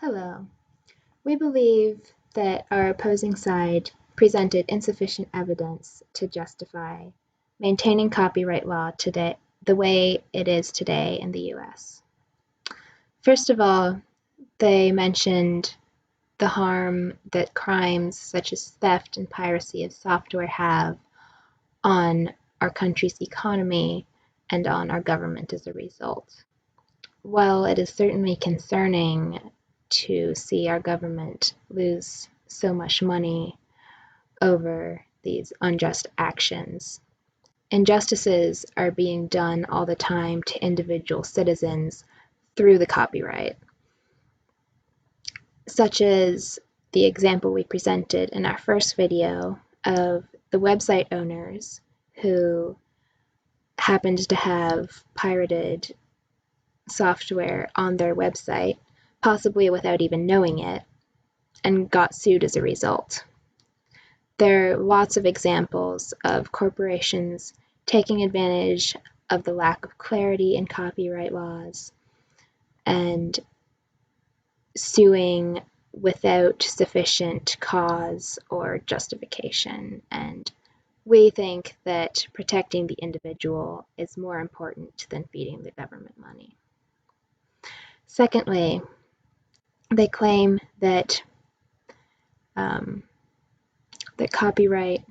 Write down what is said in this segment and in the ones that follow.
Hello. We believe that our opposing side presented insufficient evidence to justify maintaining copyright law today the way it is today in the US. First of all, they mentioned the harm that crimes such as theft and piracy of software have on our country's economy and on our government as a result. While it is certainly concerning to see our government lose so much money over these unjust actions, injustices are being done all the time to individual citizens through the copyright, such as the example we presented in our first video of the website owners who happened to have pirated software on their website, possibly without even knowing it, and got sued as a result. There are lots of examples of corporations taking advantage of the lack of clarity in copyright laws and suing without sufficient cause or justification. And we think that protecting the individual is more important than feeding the government money. Secondly, they claim that copyright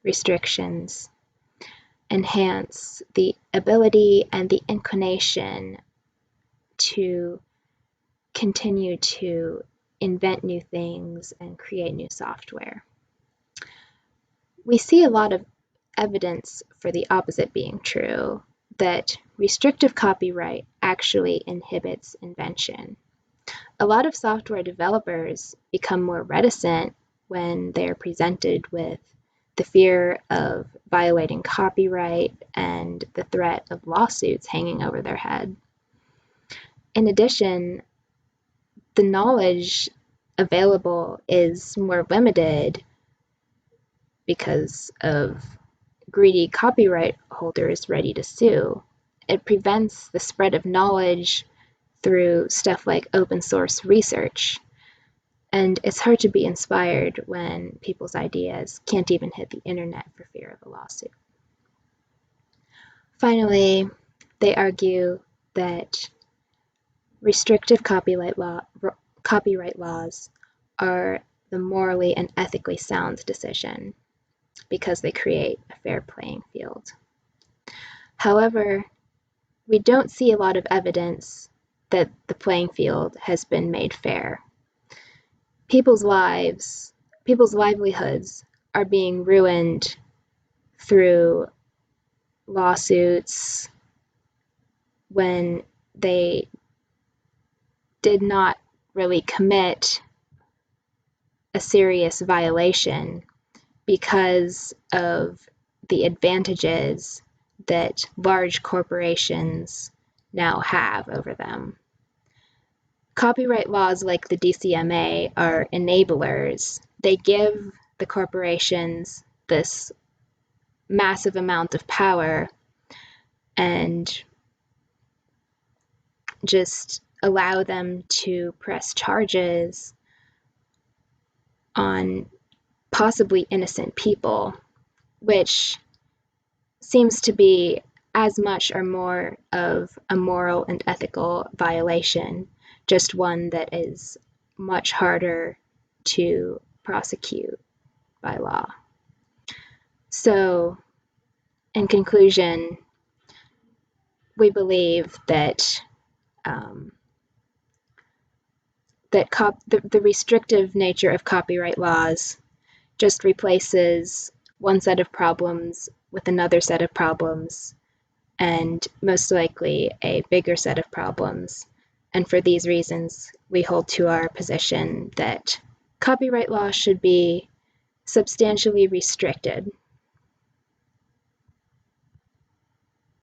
restrictions enhance the ability and the inclination to continue to invent new things and create new software. We see a lot of evidence for the opposite being true, that restrictive copyright actually inhibits invention. A lot of software developers become more reticent when they're presented with the fear of violating copyright and the threat of lawsuits hanging over their head. In addition, the knowledge available is more limited because of greedy copyright holders ready to sue. It prevents the spread of knowledge through stuff like open source research. And it's hard to be inspired when people's ideas can't even hit the internet for fear of a lawsuit. Finally, they argue that restrictive copyright laws are the morally and ethically sound decision because they create a fair playing field. However, we don't see a lot of evidence that the playing field has been made fair. People's livelihoods are being ruined through lawsuits when they did not really commit a serious violation because of the advantages that large corporations now have over them. Copyright laws like the DCMA are enablers. They give the corporations this massive amount of power and just allow them to press charges on possibly innocent people, which seems to be as much or more of a moral and ethical violation, just one that is much harder to prosecute by law. So, in conclusion, we believe that the restrictive nature of copyright laws just replaces one set of problems with another set of problems, and most likely a bigger set of problems. And for these reasons, we hold to our position that copyright law should be substantially restricted